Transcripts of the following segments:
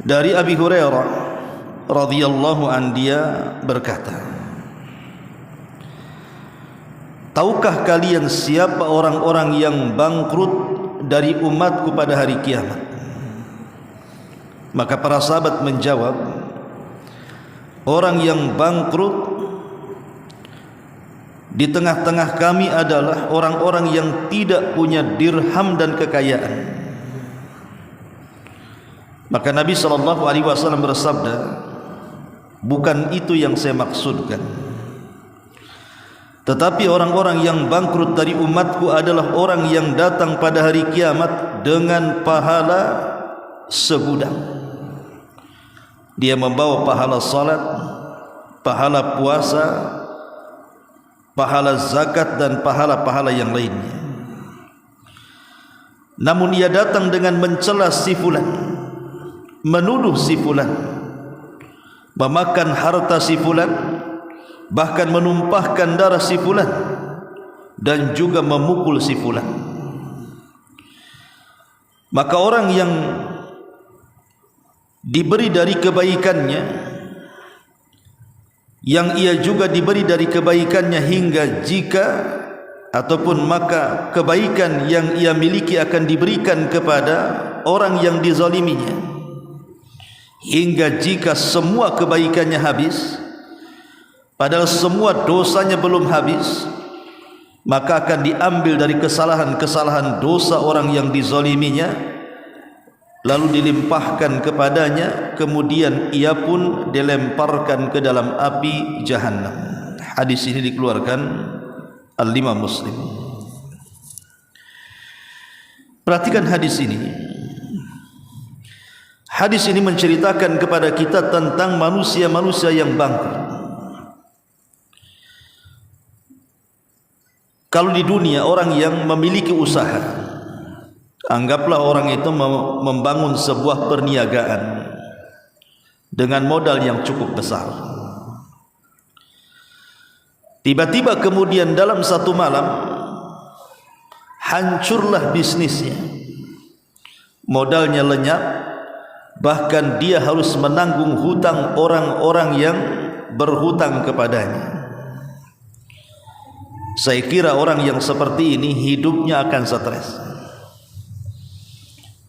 Dari Abi Hurairah radhiyallahu an, dia berkata, tahukah kalian siapa orang-orang yang bangkrut dari umatku pada hari kiamat? Maka para sahabat menjawab, orang yang bangkrut di tengah-tengah kami adalah orang-orang yang tidak punya dirham dan kekayaan. Maka Nabi SAW bersabda, bukan itu yang saya maksudkan, tetapi orang-orang yang bangkrut dari umatku adalah orang yang datang pada hari kiamat dengan pahala segudang. Dia membawa pahala salat, pahala puasa, pahala zakat dan pahala-pahala yang lainnya. Namun ia datang dengan mencela si fulan, menuduh si fulan, memakan harta si fulan, bahkan menumpahkan darah si fulan, dan juga memukul si fulan. Maka orang yang diberi dari kebaikannya, yang ia juga diberi dari kebaikannya, hingga jika ataupun maka kebaikan yang ia miliki akan diberikan kepada orang yang dizaliminya, hingga jika semua kebaikannya habis padahal semua dosanya belum habis, maka akan diambil dari kesalahan-kesalahan dosa orang yang dizaliminya, lalu dilimpahkan kepadanya, kemudian ia pun dilemparkan ke dalam api jahannam. Hadis ini dikeluarkan Al-Imam Muslim. Perhatikan hadis ini. Hadis ini menceritakan kepada kita tentang manusia-manusia yang bangkrut. Kalau di dunia orang yang memiliki usaha, anggaplah orang itu membangun sebuah perniagaan dengan modal yang cukup besar. Tiba-tiba kemudian dalam satu malam hancurlah bisnisnya, modalnya lenyap, bahkan dia harus menanggung hutang orang-orang yang berhutang kepadanya. Saya kira orang yang seperti ini hidupnya akan stres.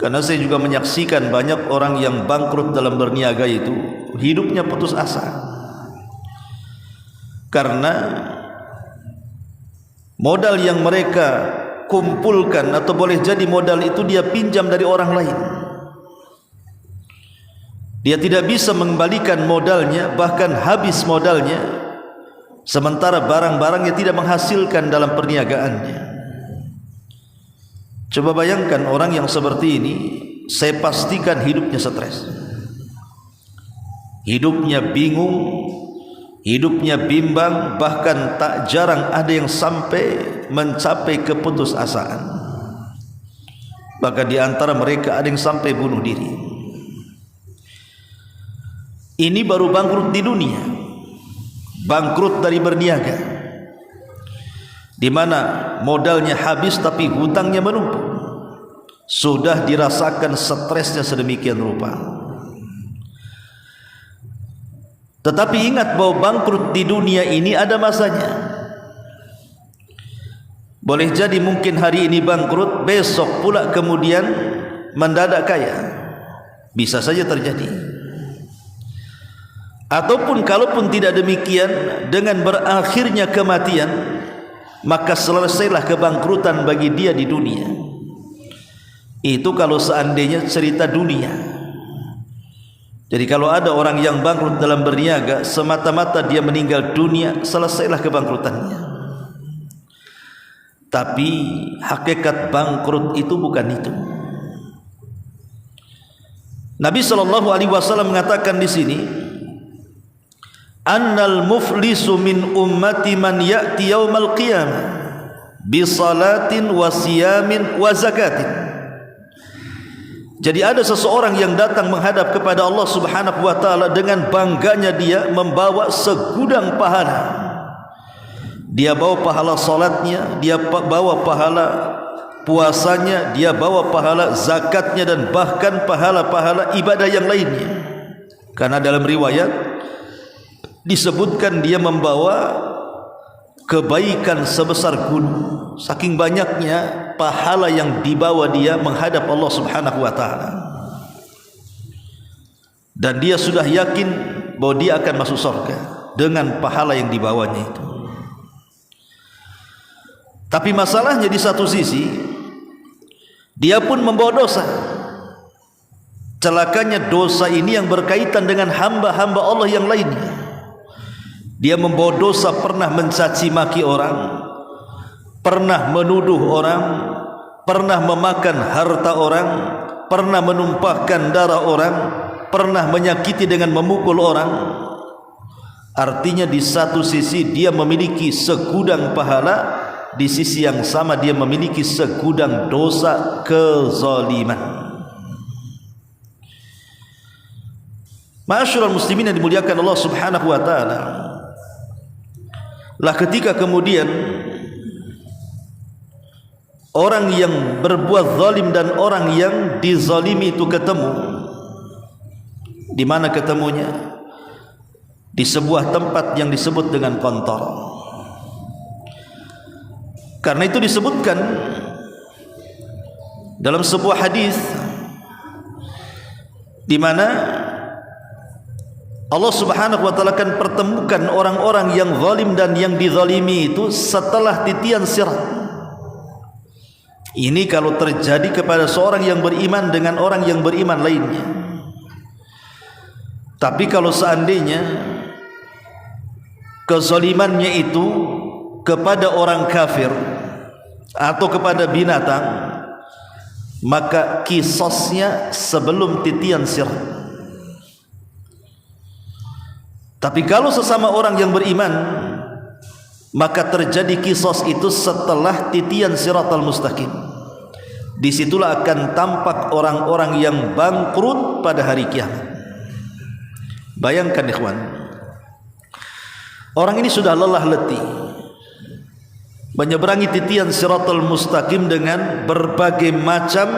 Karena saya juga menyaksikan banyak orang yang bangkrut dalam berniaga itu hidupnya putus asa. Karena modal yang mereka kumpulkan, atau boleh jadi modal itu dia pinjam dari orang lain. Dia tidak bisa mengembalikan modalnya, bahkan habis modalnya, sementara barang-barangnya tidak menghasilkan dalam perniagaannya. Coba bayangkan orang yang seperti ini, saya pastikan hidupnya stres, hidupnya bingung, hidupnya bimbang, bahkan tak jarang ada yang sampai mencapai keputusasaan. Bahkan di antara mereka ada yang sampai bunuh diri. Ini baru bangkrut di dunia, bangkrut dari berniaga, di mana modalnya habis tapi hutangnya menumpuk. Sudah dirasakan stresnya sedemikian rupa. Tetapi ingat bahwa bangkrut di dunia ini ada masanya. Boleh jadi mungkin hari ini bangkrut, besok pula kemudian mendadak kaya. Bisa saja terjadi. Ataupun kalaupun tidak demikian, dengan berakhirnya kematian, maka selesailah kebangkrutan bagi dia di dunia. Itu kalau seandainya cerita dunia. Jadi kalau ada orang yang bangkrut dalam berniaga, semata-mata dia meninggal dunia, selesailah kebangkrutannya. Tapi hakikat bangkrut itu bukan itu. Nabi SAW mengatakan di sini, annal muflisu min ummati man ya'ti yaumal qiyamah bi salatin wa siyamin wa zakatin. Jadi ada seseorang yang datang menghadap kepada Allah Subhanahu wa taala dengan bangganya dia membawa segudang pahala. Dia bawa pahala salatnya, dia bawa pahala puasanya, dia bawa pahala zakatnya, dan bahkan pahala-pahala ibadah yang lainnya. Karena dalam riwayat disebutkan dia membawa kebaikan sebesar gunung, saking banyaknya pahala yang dibawa dia menghadap Allah Subhanahu wa taala. Dan dia sudah yakin bahwa dia akan masuk surga dengan pahala yang dibawanya itu. Tapi masalahnya di satu sisi dia pun membawa dosa. Celakanya dosa ini yang berkaitan dengan hamba-hamba Allah yang lainnya. Dia membawa dosa pernah mencaci maki orang, pernah menuduh orang, pernah memakan harta orang, pernah menumpahkan darah orang, pernah menyakiti dengan memukul orang. Artinya di satu sisi dia memiliki segudang pahala, di sisi yang sama dia memiliki segudang dosa kezaliman. Ma'asyiral muslimin yang dimuliakan Allah Subhanahu wa taala, lah ketika kemudian orang yang berbuat zalim dan orang yang dizalimi itu ketemu, di mana ketemunya? Di sebuah tempat yang disebut dengan kontor. Karena itu disebutkan dalam sebuah hadis di mana Allah Subhanahu wa taala akan pertemukan orang-orang yang zalim dan yang dizalimi itu setelah titian sirat. Ini kalau terjadi kepada seorang yang beriman dengan orang yang beriman lainnya. Tapi kalau seandainya kezalimannya itu kepada orang kafir atau kepada binatang, maka kisosnya sebelum titian sirat. Tapi kalau sesama orang yang beriman, maka terjadi kisos itu setelah titian siratal mustaqim. Disitulah akan tampak orang-orang yang bangkrut pada hari kiamat. Bayangkan ikhwan, orang ini sudah lelah letih menyeberangi titian siratal mustaqim dengan berbagai macam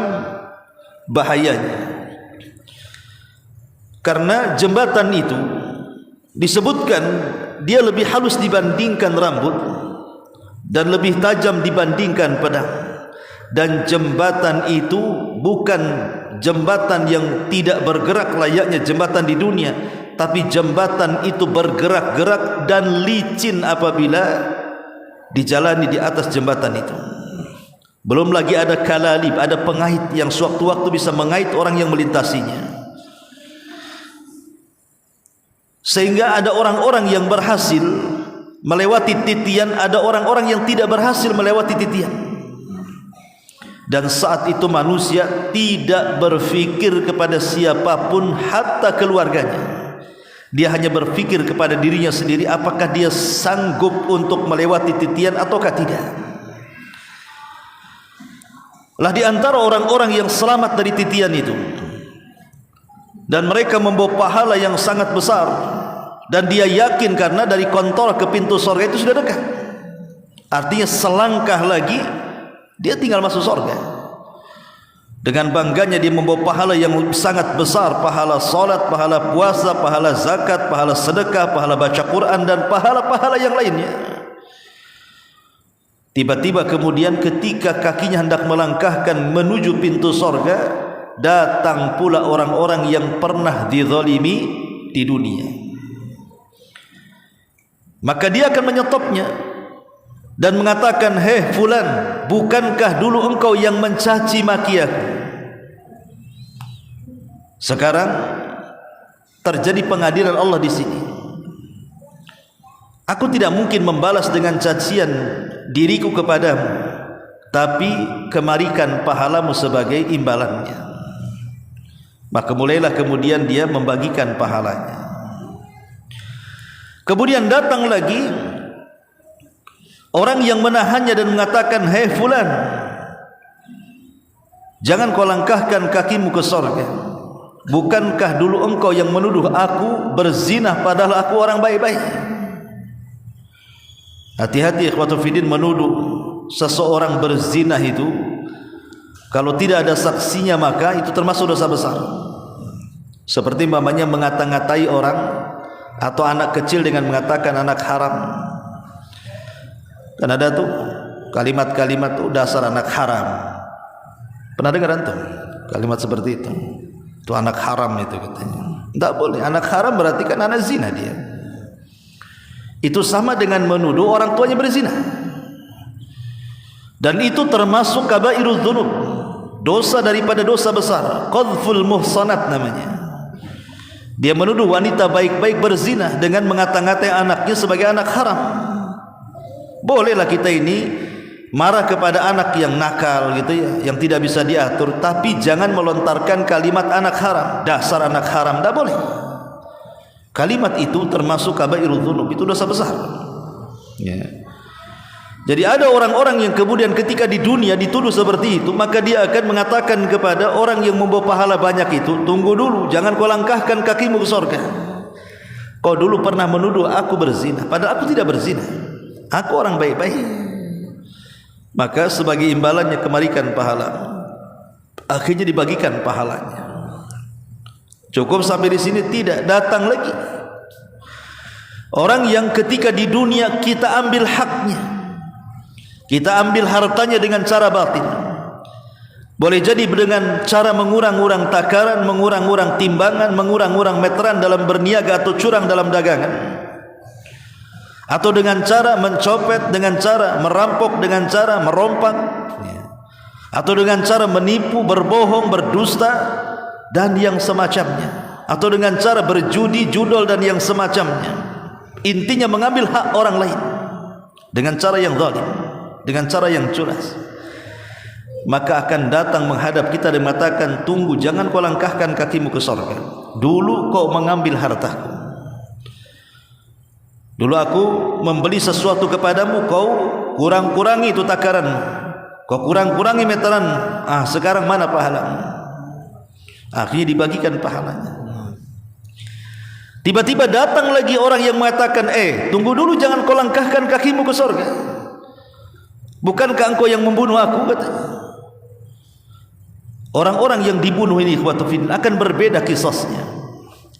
bahayanya. Karena jembatan itu disebutkan dia lebih halus dibandingkan rambut dan lebih tajam dibandingkan pedang. Dan jembatan itu bukan jembatan yang tidak bergerak layaknya jembatan di dunia, tapi jembatan itu bergerak-gerak dan licin apabila dijalani di atas jembatan itu. Belum lagi ada kalalib, ada pengait yang sewaktu-waktu bisa mengait orang yang melintasinya. Sehingga ada orang-orang yang berhasil melewati titian, ada orang-orang yang tidak berhasil melewati titian. Dan saat itu manusia tidak berfikir kepada siapapun, hatta keluarganya. Dia hanya berfikir kepada dirinya sendiri, apakah dia sanggup untuk melewati titian ataukah tidak. Lah di antara orang-orang yang selamat dari titian itu, dan mereka membawa pahala yang sangat besar, dan dia yakin karena dari kontor ke pintu surga itu sudah dekat. Artinya selangkah lagi dia tinggal masuk surga. Dengan bangganya dia membawa pahala yang sangat besar, pahala salat, pahala puasa, pahala zakat, pahala sedekah, pahala baca Quran, dan pahala-pahala yang lainnya. Tiba-tiba kemudian ketika kakinya hendak melangkahkan menuju pintu surga, datang pula orang-orang yang pernah dizalimi di dunia. Maka dia akan menyetopnya dan mengatakan, "Hei fulan, bukankah dulu engkau yang mencaci maki aku? Sekarang terjadi pengadilan Allah di sini. Aku tidak mungkin membalas dengan cacian diriku kepadamu, tapi kemarikan pahalamu sebagai imbalannya." Maka mulailah kemudian dia membagikan pahalanya. Kemudian datang lagi orang yang menahannya dan mengatakan, "Hei fulan, jangan kau langkahkan kakimu ke surga. Bukankah dulu engkau yang menuduh aku berzina padahal aku orang baik-baik?" Hati-hati ikhwatul fiddin, menuduh seseorang berzina itu Kalau tidak ada saksinya maka itu termasuk dosa besar. Seperti umpamanya mengata-ngatai orang atau anak kecil dengan mengatakan anak haram. Kan ada tuh kalimat-kalimat tuh dasar anak haram. Pernah dengar antum kalimat seperti itu? Itu anak haram itu katanya. Tidak boleh. Anak haram berarti kan anak zina dia. Itu sama dengan menuduh orang tuanya berzina. Dan itu termasuk kabairudz dzunub, dosa daripada dosa besar. Qadful muhsanat namanya. Dia menuduh wanita baik-baik berzina dengan mengata-ngatai anaknya sebagai anak haram. Bolehlah kita ini marah kepada anak yang nakal gitu ya, yang tidak bisa diatur, tapi jangan melontarkan kalimat anak haram, dasar anak haram, tidak boleh. Kalimat itu termasuk kabairudz dzunub, itu dosa besar. Ya. Jadi ada orang-orang yang kemudian ketika di dunia dituduh seperti itu, maka dia akan mengatakan kepada orang yang membawa pahala banyak itu, tunggu dulu, jangan kau langkahkan kakimu ke surga. Kau dulu pernah menuduh aku berzina, padahal aku tidak berzina, aku orang baik-baik. Maka sebagai imbalannya kemarikan pahala, akhirnya dibagikan pahalanya. Cukup sampai di sini? Tidak, datang lagi orang yang ketika di dunia kita ambil haknya, kita ambil hartanya dengan cara batin. Boleh jadi dengan cara mengurang-urang takaran, mengurang-urang timbangan, mengurang-urang meteran dalam berniaga atau curang dalam dagangan, atau dengan cara mencopet, dengan cara merampok, dengan cara merompak, atau dengan cara menipu, berbohong, berdusta dan yang semacamnya, atau dengan cara berjudi, judol dan yang semacamnya. Intinya mengambil hak orang lain dengan cara yang zalim, dengan cara yang curas. Maka akan datang menghadap kita dan mengatakan, tunggu, jangan kau langkahkan kakimu ke surga. Dulu kau mengambil hartaku, dulu aku membeli sesuatu kepadamu, kau kurang-kurangi itu takaran, kau kurang-kurangi meteran. Sekarang mana pahalamu? Akhirnya dibagikan pahalanya. Tiba-tiba datang lagi orang yang mengatakan, tunggu dulu, jangan kau langkahkan kakimu ke surga. Bukankah engkau yang membunuh aku? Katanya. Orang-orang yang dibunuh ini akan berbeda kisahnya,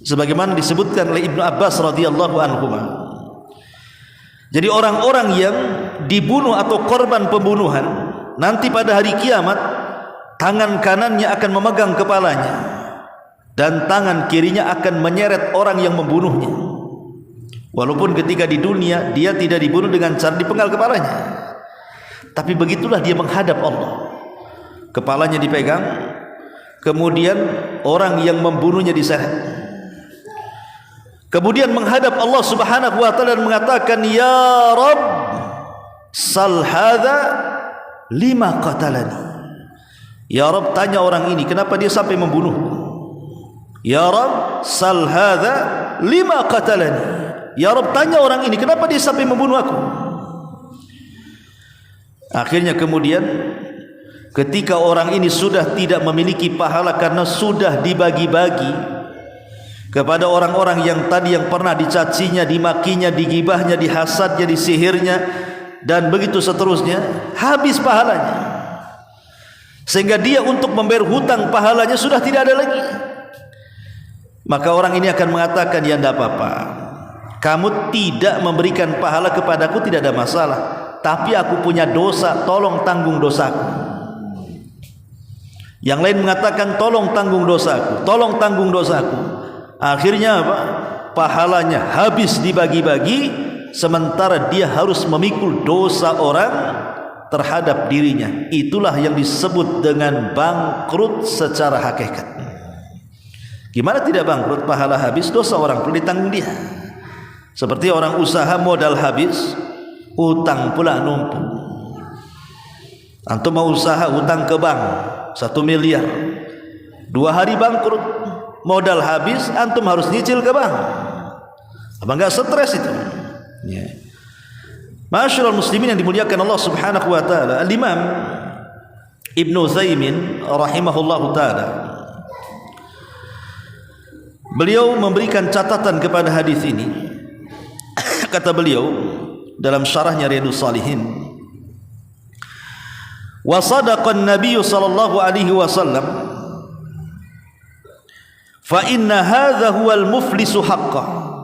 sebagaimana disebutkan oleh Ibnu Abbas radhiyallahu anhu. Jadi orang-orang yang dibunuh atau korban pembunuhan, nanti pada hari kiamat tangan kanannya akan memegang kepalanya dan tangan kirinya akan menyeret orang yang membunuhnya. Walaupun ketika di dunia dia tidak dibunuh dengan cara dipenggal kepalanya, tapi begitulah dia menghadap Allah. Kepalanya dipegang, kemudian orang yang membunuhnya diseret, kemudian menghadap Allah Subhanahu wa taala dan mengatakan, ya Rabb, sal hadza lima qatalani. Ya Rabb, tanya orang ini kenapa dia sampai membunuh. Ya Rabb, sal hadza lima qatalani. Ya Rabb, tanya orang ini kenapa dia sampai membunuh aku. Akhirnya kemudian ketika orang ini sudah tidak memiliki pahala karena sudah dibagi-bagi kepada orang-orang yang tadi yang pernah dicacinya, dimakinya, digibahnya, dihasadnya, disihirnya dan begitu seterusnya, habis pahalanya. Sehingga dia untuk membayar hutang pahalanya sudah tidak ada lagi. Maka orang ini akan mengatakan, ya tidak apa-apa, kamu tidak memberikan pahala kepadaku tidak ada masalah, tapi aku punya dosa, tolong tanggung dosaku. Yang lain mengatakan, tolong tanggung dosaku, tolong tanggung dosaku. Akhirnya apa? Pahalanya habis dibagi-bagi, sementara dia harus memikul dosa orang terhadap dirinya. Itulah yang disebut dengan bangkrut secara hakikat. Gimana tidak bangkrut? Pahala habis, dosa orang pun ditanggung dia. Seperti orang usaha modal habis, utang pula numpuk. Antum mau usaha utang ke bank 1 miliar, 2 hari bangkrut, modal habis, antum harus nyicil ke bank. Apa enggak stres itu? Ya. Masyaallah muslimin yang dimuliakan Allah Subhanahu wa taala, Al-Imam Ibnu Utsaimin rahimahullahu taala, beliau memberikan catatan kepada hadis ini. Kata beliau dalam syarahnya Riyadhus Shalihin, Wa sadaqa an-nabiy sallallahu alaihi wasallam fa inna hadza huwal muflisu haqqan.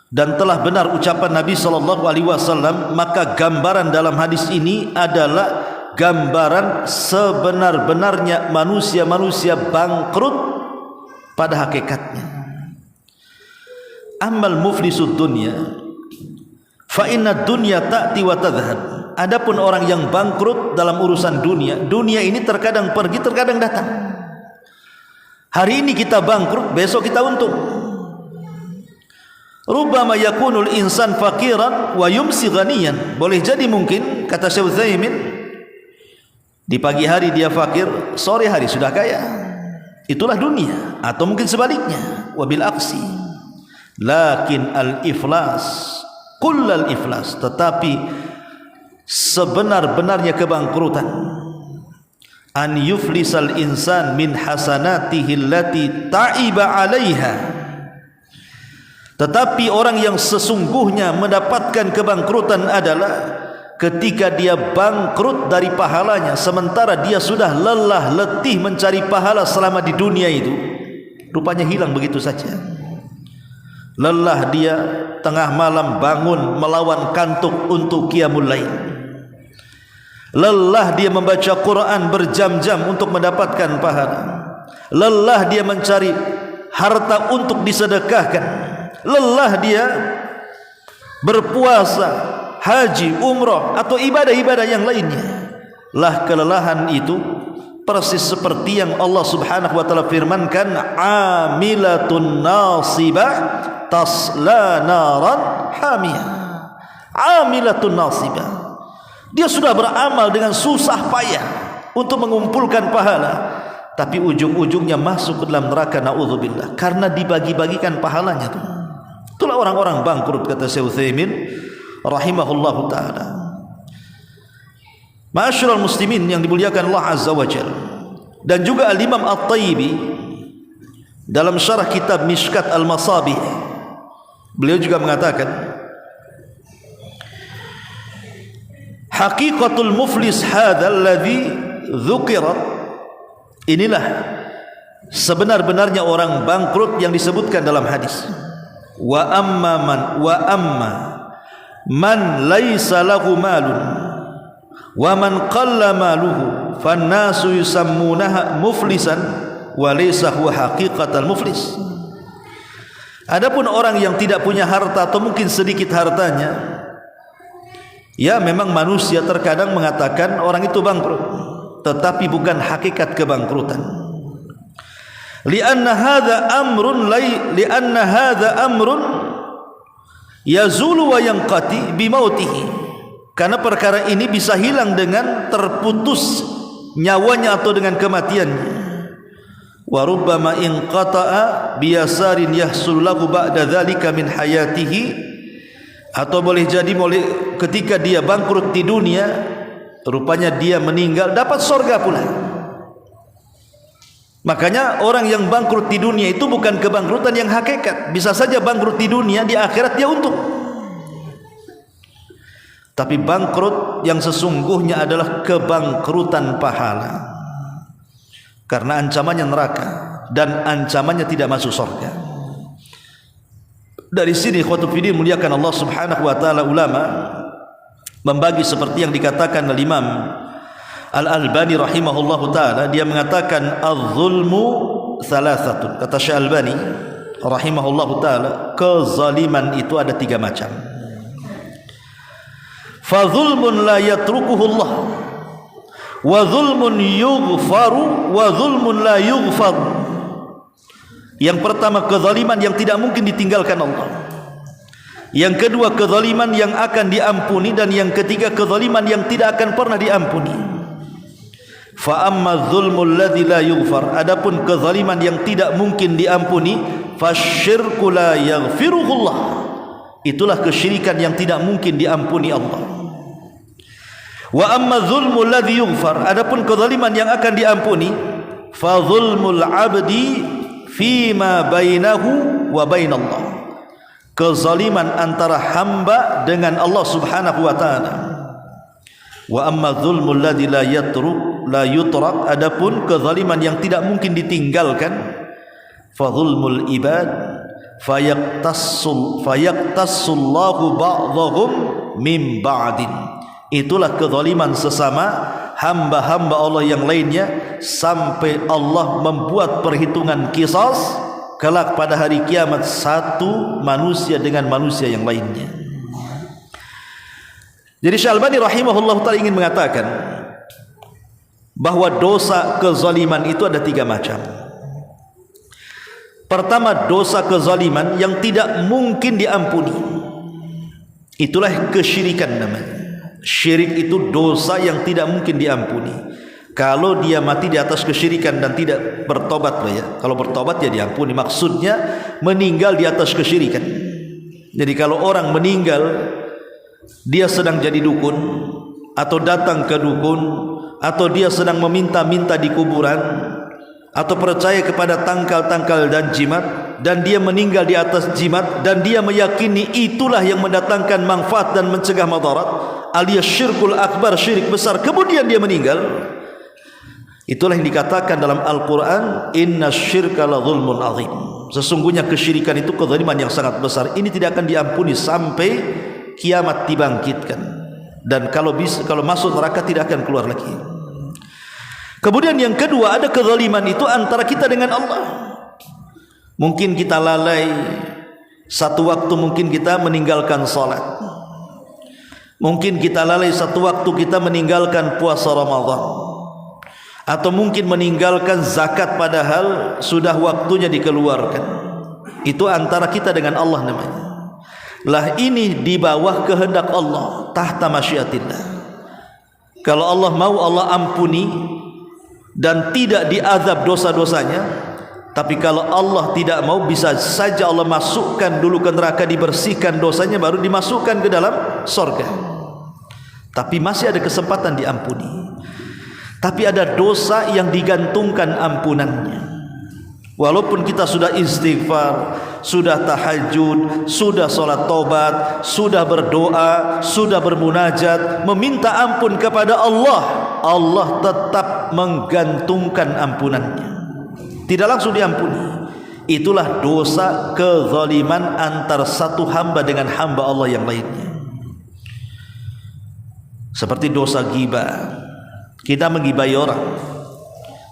Dan telah benar ucapan Nabi sallallahu alaihi wasallam, maka gambaran dalam hadis ini adalah gambaran sebenar-benarnya manusia-manusia bangkrut pada hakikatnya. Ammal muflisud dunya fa inna dunya ta'ti wa tadhhab. Adapun orang yang bangkrut dalam urusan dunia, dunia ini terkadang pergi, terkadang datang. Hari ini kita bangkrut, besok kita untung. Rubbama yakunul insan faqiran wa yumsi ghaniyan. Boleh jadi mungkin, kata Syekh Utsaimin, di pagi hari dia fakir, sore hari sudah kaya. Itulah dunia. Atau mungkin sebaliknya, wabil aksi. Lakin al-iflas, kullal iflas, tetapi sebenar-benarnya kebangkrutan, an yuflisal insan min hasanatihi allati ta'iba 'alaiha. Tetapi orang yang sesungguhnya mendapatkan kebangkrutan adalah ketika dia bangkrut dari pahalanya, sementara dia sudah lelah letih mencari pahala selama di dunia itu, rupanya hilang begitu saja. Lelah dia tengah malam bangun melawan kantuk untuk qiyamul lail. Lelah dia membaca Quran berjam-jam untuk mendapatkan pahala. Lelah dia mencari harta untuk disedekahkan. Lelah dia berpuasa, haji, umrah atau ibadah-ibadah yang lainnya. Lah kelelahan itu persis seperti yang Allah Subhanahu wa taala firmankan, amilatun nasibah tasla naran hamiyah. Amilatun nasibah, dia sudah beramal dengan susah payah untuk mengumpulkan pahala, tapi ujung-ujungnya masuk ke dalam neraka, naudzubillah, karena dibagi-bagikan pahalanya tuh. Itulah orang-orang bangkrut, kata Syekh Utsaimin rahimahullahu taala. Ma'asyiral muslimin yang dimuliakan Allah Azza wa Jalla. Dan juga Al-Imam At-Tayyibi dalam syarah kitab Mishkat Al-Masabih, beliau juga mengatakan, haqiqatul muflis hadzal ladzi dzukirat, inilah sebenar-benarnya orang bangkrut yang disebutkan dalam hadis. Wa amma man laisa lahu malun wa man qalla maluhu fannasu yusammunaha muflisan wa laysa huwa haqiqatal muflis. Adapun orang yang tidak punya harta atau mungkin sedikit hartanya, ya memang manusia terkadang mengatakan orang itu bangkrut, tetapi bukan hakikat kebangkrutan. Lianna hadza amrun yazulu wa yanqati bimautihi. Karena perkara ini bisa hilang dengan terputus nyawanya atau dengan kematiannya. Wa rubbama inqata'a biyasarin yahsul lahu ba'da dzalika min hayatihi, atau boleh jadi ketika dia bangkrut di dunia, rupanya dia meninggal dapat surga pula. Makanya orang yang bangkrut di dunia itu bukan kebangkrutan yang hakikat. Bisa saja bangkrut di dunia, di akhirat dia untung. Tapi bangkrut yang sesungguhnya adalah kebangkrutan pahala, karena ancamannya neraka dan ancamannya tidak masuk surga. Dari sini ikhwatul fillah muliakan Allah Subhanahu wa taala, ulama membagi seperti yang dikatakan oleh Imam Al-Albani rahimahullahu taala. Dia mengatakan az-zulmu salasatun. Kata Syekh Albani rahimahullahu taala, kezaliman itu ada 3 macam. Fa zulmun la yatrukuhu Allah, wa zulmun yughfaru, wa zulmun la yughfar. Yang pertama kezaliman yang tidak mungkin ditinggalkan Allah. Yang kedua kezaliman yang akan diampuni, dan yang ketiga kezaliman yang tidak akan pernah diampuni. Fa amma dzulmul ladzi la yughfar, adapun kezaliman yang tidak mungkin diampuni, fasyirku la yaghfiruhullah, itulah kesyirikan yang tidak mungkin diampuni Allah. Wa amma dzulmul ladzi yughfar, adapun kezaliman yang akan diampuni, fa dzulmul 'abdi fima bainahu wa bainallah, kezaliman antara hamba dengan Allah Subhanahu wa taala. Wa amma dzulmul ladzi la yutrak, adapun kezaliman yang tidak mungkin ditinggalkan, fa dzulmul ibad fayaqtassullahu ba'dhum min ba'din. Itulah kezaliman sesama hamba-hamba Allah yang lainnya, sampai Allah membuat perhitungan qisas kelak pada hari kiamat, satu manusia dengan manusia yang lainnya. Jadi Syalbani rahimahullah ta'ala ingin mengatakan bahwa dosa kezaliman itu ada 3 macam. Pertama, dosa kezaliman yang tidak mungkin diampuni, itulah kesyirikan namanya. Syirik itu dosa yang tidak mungkin diampuni. Kalau dia mati di atas kesyirikan dan tidak bertobat lah ya. Kalau bertobat ya diampuni. Maksudnya meninggal di atas kesyirikan. Jadi kalau orang meninggal dia sedang jadi dukun, atau datang ke dukun, atau dia sedang meminta-minta di kuburan, atau percaya kepada tangkal-tangkal dan jimat, dan dia meninggal di atas jimat, dan dia meyakini itulah yang mendatangkan manfaat dan mencegah madarat, alias syirkul akbar, syirik besar, kemudian dia meninggal, itulah yang dikatakan dalam Al-Quran, inna syirka la zulmun azim. Sesungguhnya kesyirikan itu kezaliman yang sangat besar. Ini tidak akan diampuni sampai kiamat dibangkitkan, dan kalau masuk neraka tidak akan keluar lagi. Kemudian yang kedua, ada kezaliman itu antara kita dengan Allah. Mungkin kita lalai, satu waktu mungkin kita meninggalkan salat, mungkin kita lalai satu waktu kita meninggalkan puasa Ramadan, atau mungkin meninggalkan zakat padahal sudah waktunya dikeluarkan. Itu antara kita dengan Allah namanya. Lah ini di bawah kehendak Allah, tahta masyiatillah. Kalau Allah mau, Allah ampuni dan tidak diazab dosa-dosanya. Tapi kalau Allah tidak mau, bisa saja Allah masukkan dulu ke neraka, dibersihkan dosanya, baru dimasukkan ke dalam surga. Tapi masih ada kesempatan diampuni. Tapi ada dosa yang digantungkan ampunannya. Walaupun kita sudah istighfar, sudah tahajud, sudah sholat taubat, sudah berdoa, sudah bermunajat, meminta ampun kepada Allah, Allah tetap menggantungkan ampunannya, tidak langsung diampuni. Itulah dosa kezaliman antara satu hamba dengan hamba Allah yang lainnya. Seperti dosa ghibah, kita menggibahi orang,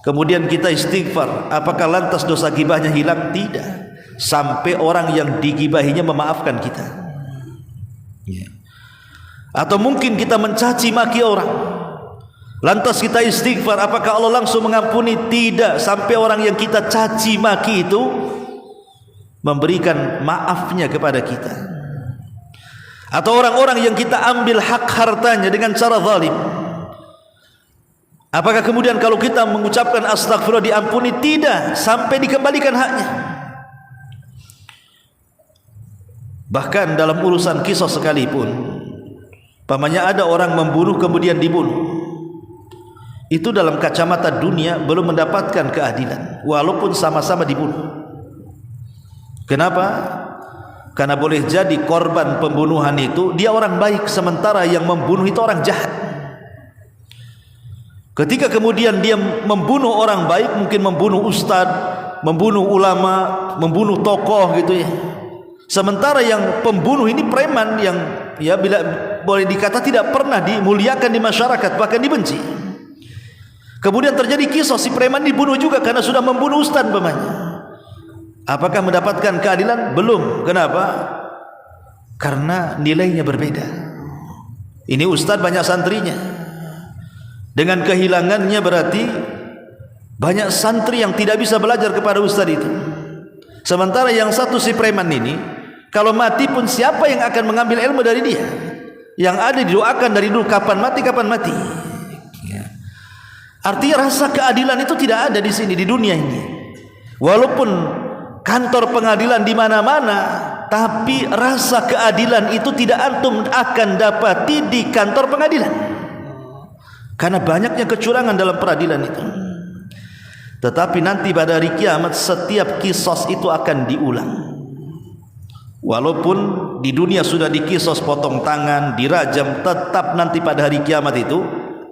kemudian kita istighfar, apakah lantas dosa ghibahnya hilang? Tidak, sampai orang yang digibahinya memaafkan kita. Atau mungkin kita mencaci maki orang, lantas kita istighfar, apakah Allah langsung mengampuni? Tidak, sampai orang yang kita caci maki itu memberikan maafnya kepada kita. Atau orang-orang yang kita ambil hak hartanya dengan cara zalim, apakah kemudian kalau kita mengucapkan astagfirullah diampuni? Tidak, sampai dikembalikan haknya. Bahkan dalam urusan kisah sekalipun, pamannya ada orang membunuh kemudian dibunuh, itu dalam kacamata dunia belum mendapatkan keadilan walaupun sama-sama dibunuh. Kenapa? Karena boleh jadi korban pembunuhan itu dia orang baik, sementara yang membunuh itu orang jahat. Ketika kemudian dia membunuh orang baik, mungkin membunuh ustadz, membunuh ulama, membunuh tokoh gitu ya, sementara yang pembunuh ini preman yang ya bila boleh dikata tidak pernah dimuliakan di masyarakat, bahkan dibenci. Kemudian terjadi kisah si preman dibunuh juga karena sudah membunuh ustadz pamannya. Apakah mendapatkan keadilan? Belum. Kenapa? Karena nilainya berbeda. Ini ustadz banyak santrinya, dengan kehilangannya berarti banyak santri yang tidak bisa belajar kepada ustadz itu. Sementara yang satu si preman ini, kalau mati pun siapa yang akan mengambil ilmu dari dia? Yang ada didoakan dari dulu, kapan mati, kapan mati. Artinya rasa keadilan itu tidak ada di sini, di dunia ini. Walaupun kantor pengadilan di mana-mana, tapi rasa keadilan itu tidak antum akan dapati di kantor pengadilan, karena banyaknya kecurangan dalam peradilan itu. Tetapi nanti pada hari kiamat setiap kisos itu akan diulang. Walaupun di dunia sudah dikisos, potong tangan, dirajam, tetap nanti pada hari kiamat itu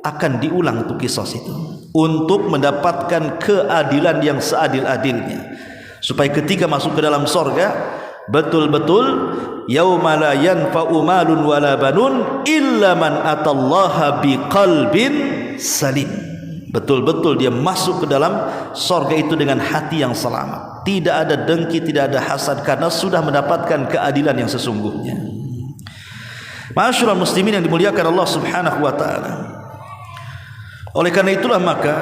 akan diulang untuk kisos itu, untuk mendapatkan keadilan yang seadil-adilnya, supaya ketika masuk ke dalam sorga betul-betul yauma la yanfa'u malun wala banun illa man atallaha biqalbin salim. Betul-betul dia masuk ke dalam sorga itu dengan hati yang selamat, tidak ada dengki, tidak ada hasad, karena sudah mendapatkan keadilan yang sesungguhnya. Ma'asyiral muslimin yang dimuliakan Allah Subhanahu wa taala. Oleh karena itulah maka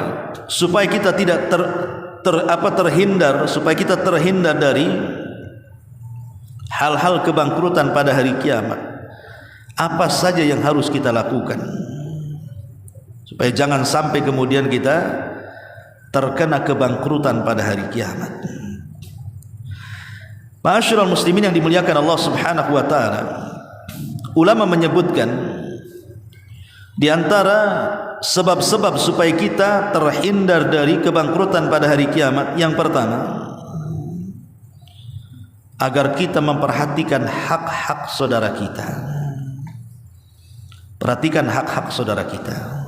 supaya kita tidak terhindar, supaya kita terhindar dari hal-hal kebangkrutan pada hari kiamat, apa saja yang harus kita lakukan supaya jangan sampai kemudian kita terkena kebangkrutan pada hari kiamat. Ma'asyiral muslimin yang dimuliakan Allah Subhanahu wa taala, ulama menyebutkan di antara sebab-sebab supaya kita terhindar dari kebangkrutan pada hari kiamat, yang pertama, agar kita memperhatikan hak-hak saudara kita. Perhatikan hak-hak saudara kita.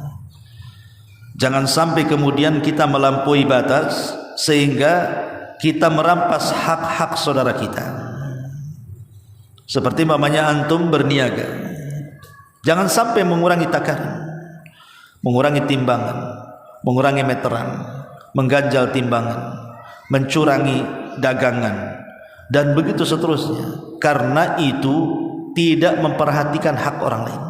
Jangan sampai kemudian kita melampaui batas sehingga kita merampas hak-hak saudara kita. Seperti mamanya antum berniaga, jangan sampai mengurangi takaran, mengurangi timbangan, mengurangi meteran, mengganjal timbangan, mencurangi dagangan, dan begitu seterusnya, karena itu tidak memperhatikan hak orang lain.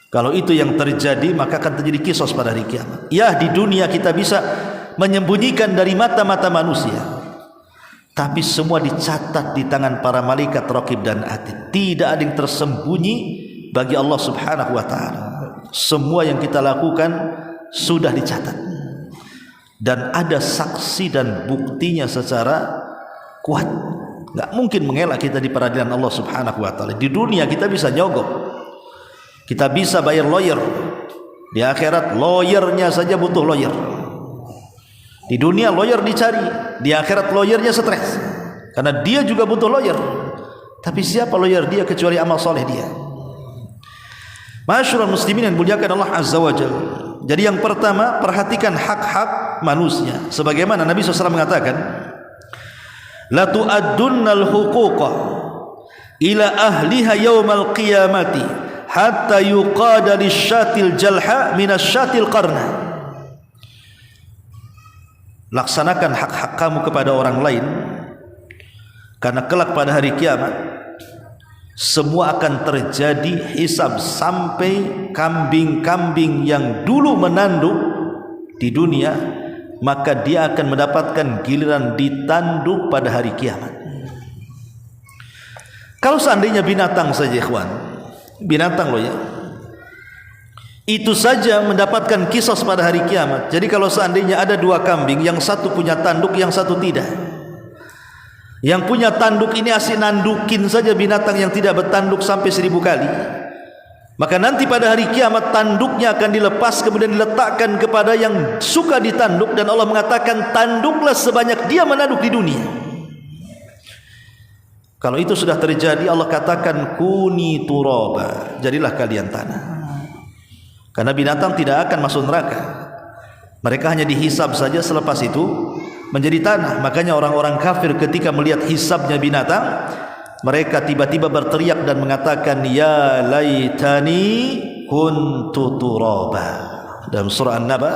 Kalau itu yang terjadi, maka akan terjadi kisos pada hari kiamat. Ya, di dunia kita bisa menyembunyikan dari mata-mata manusia, tapi semua dicatat di tangan para malaikat raqib dan atid. Tidak ada yang tersembunyi bagi Allah Subhanahu wa taala. Semua yang kita lakukan sudah dicatat, dan ada saksi dan buktinya secara kuat. Enggak mungkin mengelak kita di peradilan Allah Subhanahu wa taala. Di dunia kita bisa nyogok, kita bisa bayar lawyer. Di akhirat lawyernya saja butuh lawyer. Di dunia lawyer dicari, di akhirat lawyernya stres, karena dia juga butuh lawyer. Tapi siapa lawyer dia kecuali amal soleh dia? Ma'asyiral muslimin yang dimuliakan Allah Azza wa Jalla. Jadi yang pertama, perhatikan hak-hak manusia. Sebagaimana Nabi SAW mengatakan, la tu'addunnal huquqa ila ahliha yaumal qiyamati hatta yuqada lisyatil jalha minasyatil qarna. Laksanakan hak-hak kamu kepada orang lain, karena kelak pada hari kiamat semua akan terjadi hisab, sampai kambing-kambing yang dulu menanduk di dunia, maka dia akan mendapatkan giliran ditanduk pada hari kiamat. Kalau seandainya binatang saja, ikhwan, binatang loh ya, itu saja mendapatkan kisos pada hari kiamat. Jadi kalau seandainya ada dua kambing, yang satu punya tanduk, yang satu tidak, yang punya tanduk ini asik nandukin saja binatang yang tidak bertanduk sampai 1000 kali, maka nanti pada hari kiamat tanduknya akan dilepas, kemudian diletakkan kepada yang suka ditanduk, dan Allah mengatakan tanduklah sebanyak dia menanduk di dunia. Kalau itu sudah terjadi, Allah katakan kuni turaba, jadilah kalian tanah. Karena binatang tidak akan masuk neraka, mereka hanya dihisab saja, selepas itu menjadi tanah. Makanya orang-orang kafir ketika melihat hisabnya binatang, mereka tiba-tiba berteriak dan mengatakan ya laitani kuntu turaba. Dalam surah An-Naba,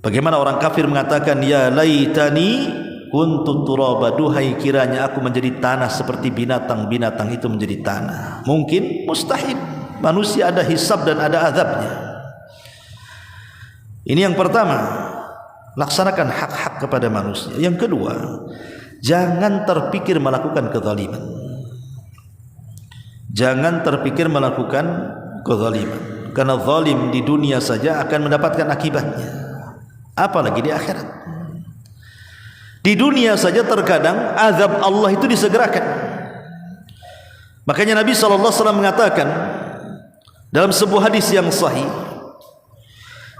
bagaimana orang kafir mengatakan ya laitani kuntu turaba, duhai kiranya aku menjadi tanah seperti binatang-binatang itu menjadi tanah. Mungkin? Mustahil. Manusia ada hisab dan ada azabnya. Ini yang pertama, laksanakan hak-hak kepada manusia. Yang kedua, jangan terpikir melakukan kezaliman. Jangan terpikir melakukan kezaliman, karena zalim di dunia saja akan mendapatkan akibatnya, apalagi di akhirat. Di dunia saja terkadang azab Allah itu disegerakan. Makanya Nabi SAW mengatakan dalam sebuah hadis yang sahih,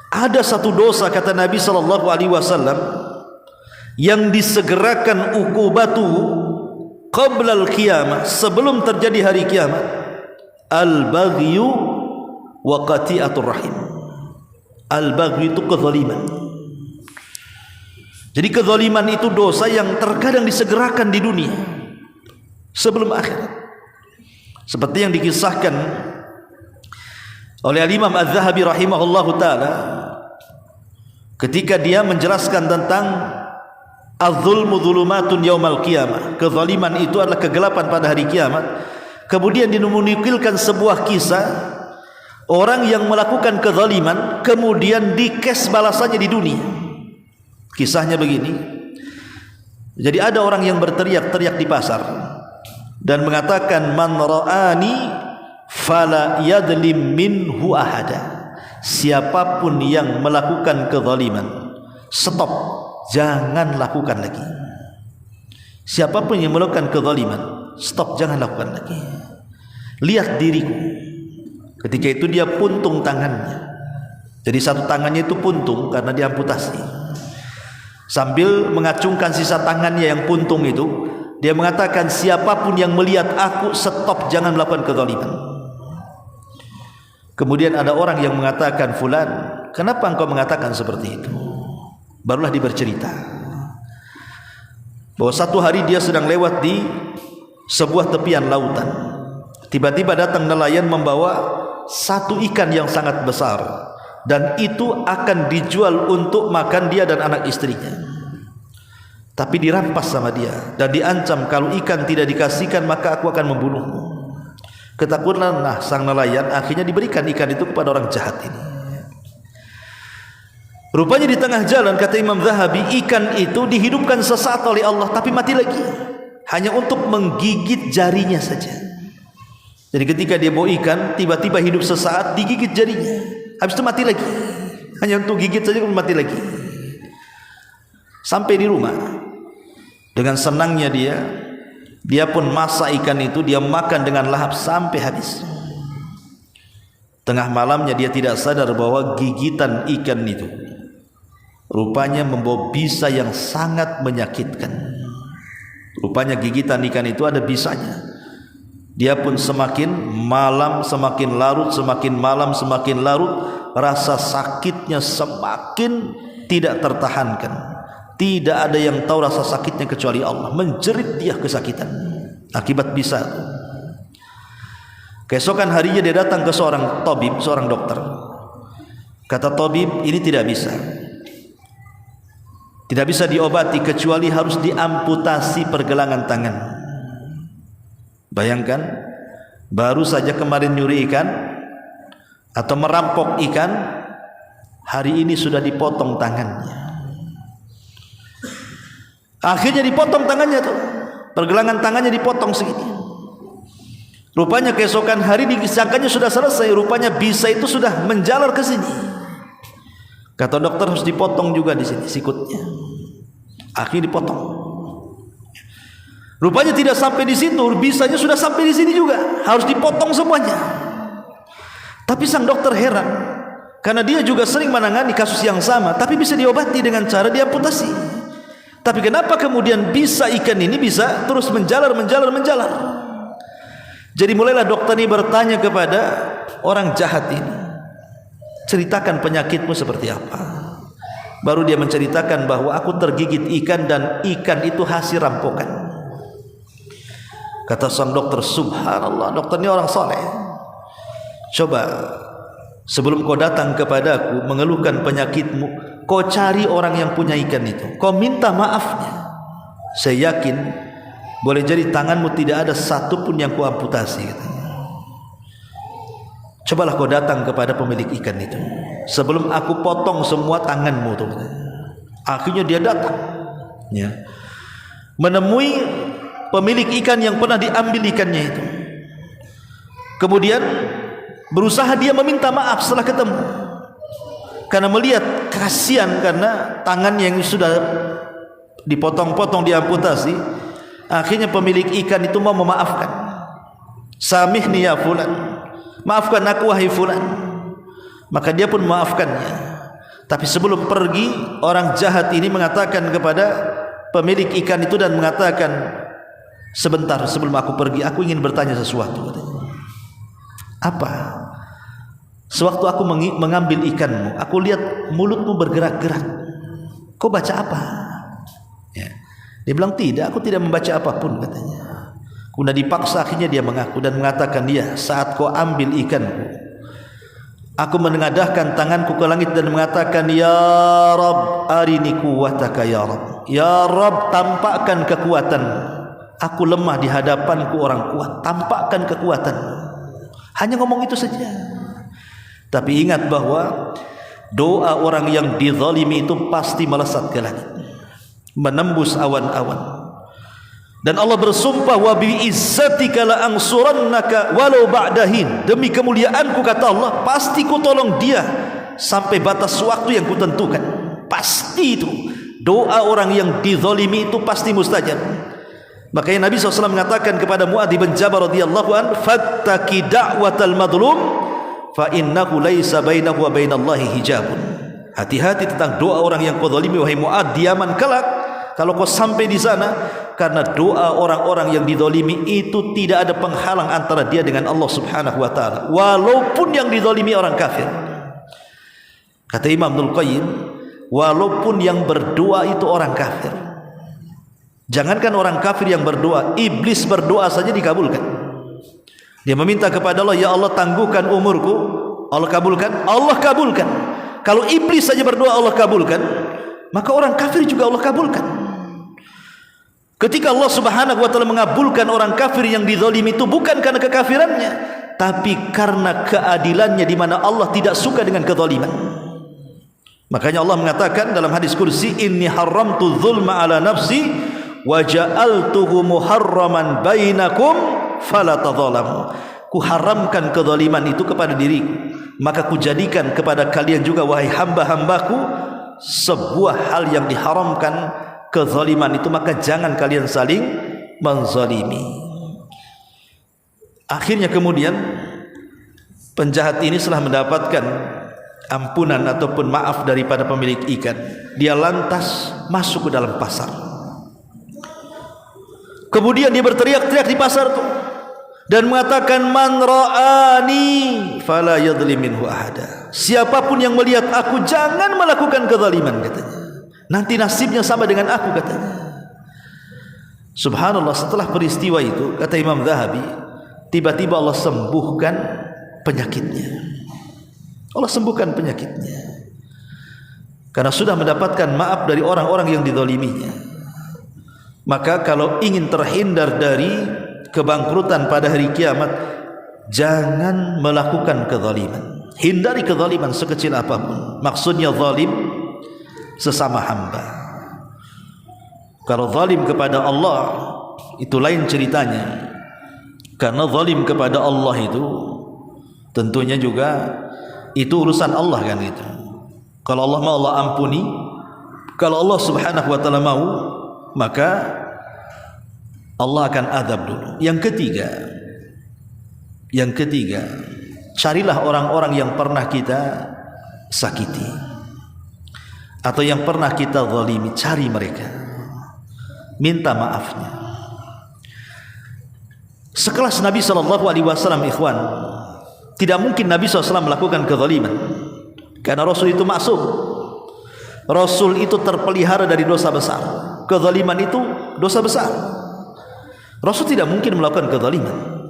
ada satu dosa, kata Nabi SAW, yang disegerakan ukubatu qabla al-qiyamah, sebelum terjadi hari kiamat, al-baghyu wa qati'atur rahim. Al-baghyu itu kezaliman. Jadi kezaliman itu dosa yang terkadang disegerakan di dunia sebelum akhirat. Seperti yang dikisahkan oleh Imam Az-Zahabi rahimahullahu taala ketika dia menjelaskan tentang az-zulmu dzulumatun yaumal qiyamah. Kezaliman itu adalah kegelapan pada hari kiamat. Kemudian dinukilkan sebuah kisah orang yang melakukan kezaliman kemudian dikes balasannya di dunia. Kisahnya begini. Jadi ada orang yang berteriak-teriak di pasar dan mengatakan, man ra'ani fala yadlim minhu ahada. Siapapun yang melakukan kezaliman, stop, jangan lakukan lagi. Siapapun yang melakukan kezaliman, stop, jangan lakukan lagi. Lihat diriku. Ketika itu dia puntung tangannya. Jadi satu tangannya itu puntung karena diamputasi. Sambil mengacungkan sisa tangannya yang puntung itu, dia mengatakan, siapapun yang melihat aku, stop, jangan melakukan kezaliman. Kemudian ada orang yang mengatakan, fulan, kenapa engkau mengatakan seperti itu? Barulah dia bercerita bahwa satu hari dia sedang lewat di sebuah tepian lautan. Tiba-tiba datang nelayan membawa satu ikan yang sangat besar, dan itu akan dijual untuk makan dia dan anak istrinya. Tapi dirampas sama dia dan diancam, kalau ikan tidak dikasihkan maka aku akan membunuhmu. Ketakutanlah sang nelayan, akhirnya diberikan ikan itu kepada orang jahat ini. Rupanya di tengah jalan, kata Imam Zahabi, ikan itu dihidupkan sesaat oleh Allah tapi mati lagi, hanya untuk menggigit jarinya saja. Jadi ketika dia bawa ikan, tiba-tiba hidup sesaat, digigit jarinya, habis itu mati lagi, hanya untuk gigit saja kemudian mati lagi. Sampai di rumah, dengan senangnya dia pun masak ikan itu, dia makan dengan lahap sampai habis. Tengah malamnya dia tidak sadar bahwa gigitan ikan itu rupanya membawa bisa yang sangat menyakitkan. Rupanya gigitan ikan itu ada bisanya. Dia pun semakin malam semakin larut, semakin malam semakin larut, rasa sakitnya semakin tidak tertahankan. Tidak ada yang tahu rasa sakitnya kecuali Allah. Menjerit dia kesakitan akibat bisa. Keesokan harinya dia datang ke seorang tabib, seorang dokter. Kata tabib, ini tidak bisa. Tidak bisa diobati kecuali harus diamputasi pergelangan tangan. Bayangkan, baru saja kemarin nyuri ikan atau merampok ikan, hari ini sudah dipotong tangannya. Akhirnya dipotong tangannya tuh, pergelangan tangannya dipotong segini. Rupanya keesokan hari disangkanya sudah selesai, rupanya bisa itu sudah menjalar ke sini. Kata dokter harus dipotong juga di sini sikutnya. Akhirnya dipotong. Rupanya tidak sampai di situ, bisanya sudah sampai di sini juga, harus dipotong semuanya. Tapi sang dokter heran, karena dia juga sering menangani kasus yang sama, tapi bisa diobati dengan cara diamputasi. Tapi kenapa kemudian bisa ikan ini bisa terus menjalar. Jadi mulailah dokter ini bertanya kepada orang jahat ini, ceritakan penyakitmu seperti apa. Baru dia menceritakan bahwa aku tergigit ikan dan ikan itu hasil rampokan. Kata sang dokter, subhanallah, dokter ini orang soleh. Coba sebelum kau datang kepadaku mengeluhkan penyakitmu, kau cari orang yang punya ikan itu, kau minta maafnya. Saya yakin boleh jadi tanganmu tidak ada satu pun yang kau amputasi, katanya. Cobalah kau datang kepada pemilik ikan itu sebelum aku potong semua tanganmu tuh. Akhirnya dia datang, ya, menemui pemilik ikan yang pernah diambil ikannya itu. Kemudian berusaha dia meminta maaf setelah ketemu, karena melihat kasihan karena tangannya yang sudah dipotong-potong, diamputasi. Akhirnya pemilik ikan itu mau memaafkan. Samihni ya fulan, maafkan aku wahai fulan. Maka dia pun memaafkannya. Tapi sebelum pergi, orang jahat ini mengatakan kepada pemilik ikan itu dan mengatakan, sebentar sebelum aku pergi, aku ingin bertanya sesuatu, katanya. Apa? Sewaktu aku mengambil ikanmu, aku lihat mulutmu bergerak-gerak. Kau baca apa? Ya. Dia bilang, tidak, aku tidak membaca apapun, katanya. Kemudian dipaksa, akhirnya dia mengaku dan mengatakan, dia, saat kau ambil ikanku, aku menengadahkan tanganku ke langit dan mengatakan, ya Rabb, arini quwwataka ya Rabb. Ya Rabb, tampakkan kekuatan. Aku lemah di hadapanku orang kuat, tampakkan kekuatan. Hanya ngomong itu saja. Tapi ingat bahwa doa orang yang dizalimi itu pasti melesat ke langit, menembus awan-awan. Dan Allah bersumpah, wa bi izzatika la ansurannaka walau ba'dahin. Demi kemuliaanku, kata Allah, pasti ku tolong dia sampai batas waktu yang kutentukan. Pasti itu. Doa orang yang dizalimi itu pasti mustajab. Makanya Nabi SAW mengatakan kepada Mu'adz bin Jabal radhiyallahu an, fattaqi da'watal madlum fa innahu laisa bainahu wa bainallahi hijabun. Hati-hati tentang doa orang yang kau zalimi, wahai Mu'adz, di aman kelak kalau kau sampai di sana, karena doa orang-orang yang dizalimi itu tidak ada penghalang antara dia dengan Allah Subhanahu wa taala, walaupun yang dizalimi orang kafir. Kata Imam Ibnul Qayyim, walaupun yang berdoa itu orang kafir. Jangankan orang kafir yang berdoa, iblis berdoa saja dikabulkan. Dia meminta kepada Allah, ya Allah tangguhkan umurku, Allah kabulkan, Allah kabulkan. Kalau iblis saja berdoa Allah kabulkan, maka orang kafir juga Allah kabulkan. Ketika Allah Subhanahu wa taala mengabulkan orang kafir yang dizalimi itu bukan karena kekafirannya, tapi karena keadilannya, di mana Allah tidak suka dengan kezaliman. Makanya Allah mengatakan dalam hadis kursi, inni haramtu dzulma ala nafsi wa ja'altuhu muharraman bainakum fala tadzalamu. Ku haramkan kezaliman itu kepada diriku, maka ku jadikan kepada kalian juga, wahai hamba-hambaku, sebuah hal yang diharamkan, kezaliman itu, maka jangan kalian saling menzalimi. Akhirnya kemudian penjahat ini setelah mendapatkan ampunan ataupun maaf daripada pemilik ikan, dia lantas masuk ke dalam pasar. Kemudian dia berteriak-teriak di pasar itu dan mengatakan, man ra'ani fala yadhlim minhu ahada. Siapapun yang melihat aku jangan melakukan kezaliman, katanya. Nanti nasibnya sama dengan aku, katanya. Subhanallah, setelah peristiwa itu, kata Imam Zahabi, tiba-tiba Allah sembuhkan penyakitnya. Allah sembuhkan penyakitnya karena sudah mendapatkan maaf dari orang-orang yang dizaliminya. Maka kalau ingin terhindar dari kebangkrutan pada hari kiamat, jangan melakukan kezaliman. Hindari kezaliman sekecil apapun. Maksudnya zalim sesama hamba. Kalau zalim kepada Allah itu lain ceritanya. Karena zalim kepada Allah itu tentunya juga itu urusan Allah, kan itu. Kalau Allah mau, Allah ampuni. Kalau Allah Subhanahu wa taala mau, maka Allah akan azab dulu. Yang ketiga, carilah orang-orang yang pernah kita sakiti atau yang pernah kita zalimi, cari mereka, minta maafnya. Sekelas Nabi SAW, ikhwan, tidak mungkin Nabi SAW melakukan kezaliman, karena Rasul itu maksum. Rasul itu terpelihara dari dosa besar. Kezaliman itu dosa besar. Rasul tidak mungkin melakukan kezaliman.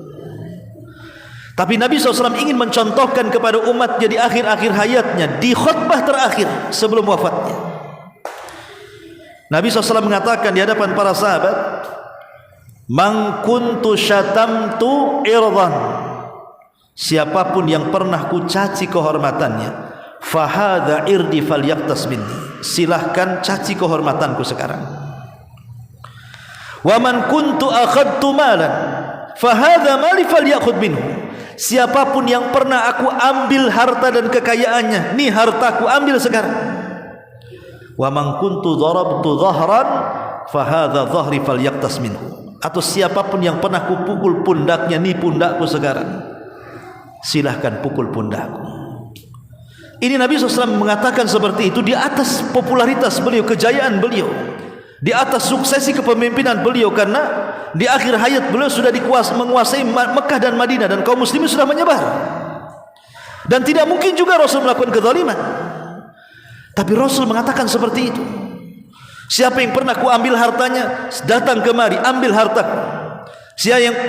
Tapi Nabi SAW ingin mencontohkan kepada umatnya di akhir-akhir hayatnya, di khutbah terakhir sebelum wafatnya. Nabi SAW mengatakan di hadapan para sahabat, man kuntu syatamtu irdan, siapapun yang pernah ku caci kehormatannya, fahadha irdi falyaqtas minni, silahkan caci kehormatanku sekarang. Wa man kuntu akhadtu malan fahadha mali falyakhudh minhu, siapapun yang pernah aku ambil harta dan kekayaannya, nih hartaku, ambil sekarang. Wa man kuntu darabtu dhahran fahadha dhahri falyaqtas minhu, atau siapapun yang pernah ku pukul pundaknya, nih pundakku sekarang, silahkan pukul pundakku. Ini Nabi SAW mengatakan seperti itu di atas popularitas beliau, kejayaan beliau. di atas suksesi kepemimpinan beliau, karena di akhir hayat beliau sudah menguasai Mekah dan Madinah dan kaum muslimin sudah menyebar. Dan tidak mungkin juga Rasul melakukan kezaliman. Tapi Rasul mengatakan seperti itu. Siapa yang pernah ku ambil hartanya, datang kemari, ambil hartaku.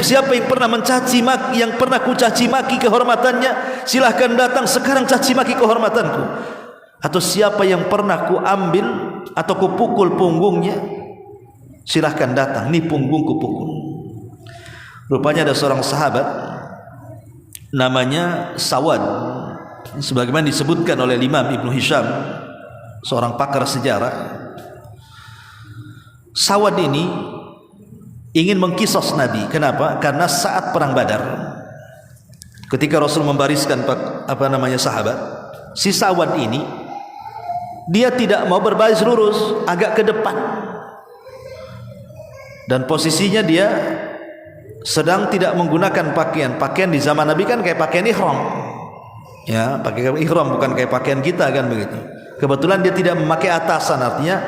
Siapa yang pernah mencaci maki, yang pernah ku caci maki kehormatannya, silahkan datang sekarang caci maki kehormatanku. Atau siapa yang pernah ku ambil atau ku pukul punggungnya, silahkan datang, nih punggungku pukul. Rupanya ada seorang sahabat namanya Sawad, sebagaimana disebutkan oleh Imam Ibnu Hisham, seorang pakar sejarah. Sawad ini ingin mengkisos Nabi. Kenapa? Karena saat perang Badar, ketika Rasul membariskan sahabat, si Sawad ini dia tidak mau berbaris lurus, agak ke depan. Dan posisinya dia sedang tidak menggunakan pakaian di zaman Nabi kan kayak pakaian ihram, ya, pakai ihram, bukan kayak pakaian kita kan begitu. Kebetulan dia tidak memakai atasan, artinya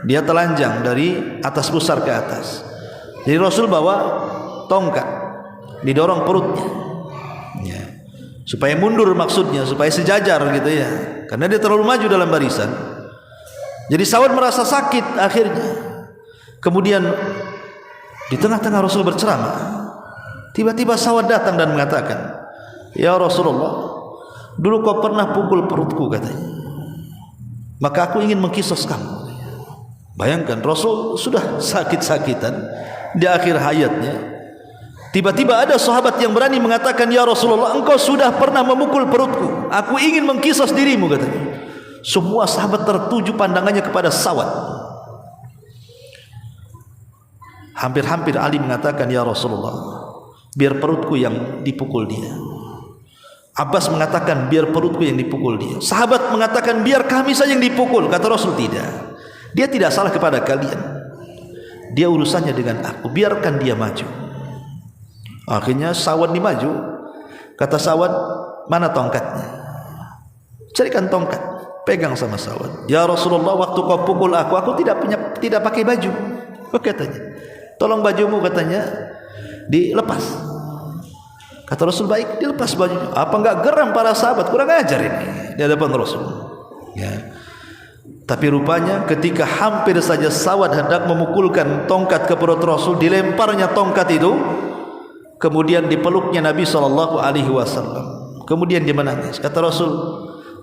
dia telanjang dari atas pusar ke atas. Jadi Rasul bawa tongkat, didorong perutnya, ya, supaya mundur, maksudnya supaya sejajar gitu ya, karena dia terlalu maju dalam barisan. Jadi Sawad merasa sakit akhirnya. Kemudian di tengah-tengah Rasul berceramah, tiba-tiba Sawad datang dan mengatakan, "Ya Rasulullah, dulu kau pernah pukul perutku," katanya. "Maka aku ingin mengkisos kamu." Bayangkan Rasul sudah sakit-sakitan di akhir hayatnya. Tiba-tiba ada sahabat yang berani mengatakan, "Ya Rasulullah, engkau sudah pernah memukul perutku. Aku ingin mengkisos dirimu," katanya. Semua sahabat tertuju pandangannya kepada Sawad. Hampir-hampir Ali mengatakan, "Ya Rasulullah, biar perutku yang dipukul dia." Abbas mengatakan, "Biar perutku yang dipukul dia." Sahabat mengatakan, "Biar kami saja yang dipukul." Kata Rasul, "Tidak, dia tidak salah kepada kalian. Dia urusannya dengan aku, biarkan dia maju." Akhirnya Sawad ini maju. Kata Sawad, "Mana tongkatnya?" Carikan tongkat, pegang sama Sawad. "Ya Rasulullah, waktu kau pukul aku tidak pakai baju." Katanya, "Tolong bajumu," katanya, "dilepas." Kata Rasul, "Baik, dilepas bajunya." Apa enggak geram para sahabat? Kurang ajar ini di hadapan Rasul, ya. Tapi rupanya ketika hampir saja Sawad hendak memukulkan tongkat ke perut Rasul, dilemparnya tongkat itu, kemudian dipeluknya Nabi SAW. Kemudian dia menangis. Kata Rasul,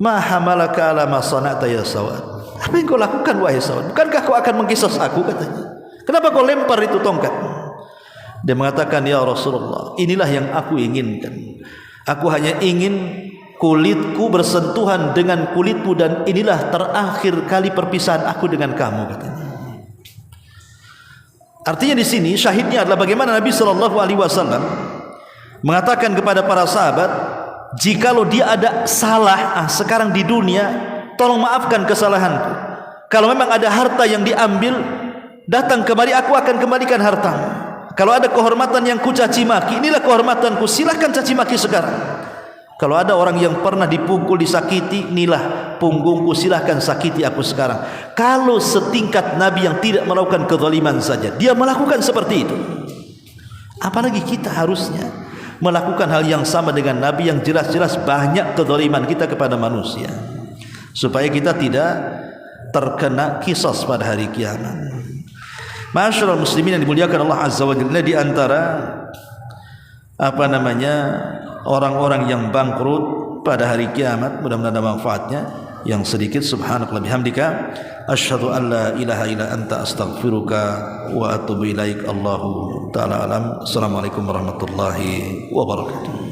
"Ma hamalaka ala ma sana'ta ya Sawad?" Apa yang kau lakukan wahai Sawad? Bukankah kau akan mengkisos aku, katanya. Kenapa kau lempar itu tongkat? Dia mengatakan, "Ya Rasulullah, inilah yang aku inginkan. Aku hanya ingin kulitku bersentuhan dengan kulitmu, dan inilah terakhir kali perpisahan aku dengan kamu," katanya. Artinya di sini syahidnya adalah bagaimana Nabi SAW mengatakan kepada para sahabat, jikalau dia ada salah sekarang di dunia, tolong maafkan kesalahanku. Kalau memang ada harta yang diambil, datang kemari, aku akan kembalikan hartamu. Kalau ada kehormatan yang ku caci maki, inilah kehormatanku, silahkan caci maki sekarang. Kalau ada orang yang pernah dipukul, disakiti, inilah punggungku, silahkan sakiti aku sekarang. Kalau setingkat Nabi yang tidak melakukan kezaliman saja, dia melakukan seperti itu, apalagi kita harusnya melakukan hal yang sama dengan Nabi yang jelas-jelas banyak kezaliman kita kepada manusia, supaya kita tidak terkena kisos pada hari kiamat. Masyaallah muslimin yang dimuliakan Allah Azza wa Jalla, di antara orang-orang yang bangkrut pada hari kiamat, mudah-mudahan ada manfaatnya yang sedikit. Subhanakallah bihamdika, asyhadu an la ilaha illa anta, astaghfiruka wa atubu ilaik. Allahu ta'ala alam. Assalamualaikum warahmatullahi wabarakatuh.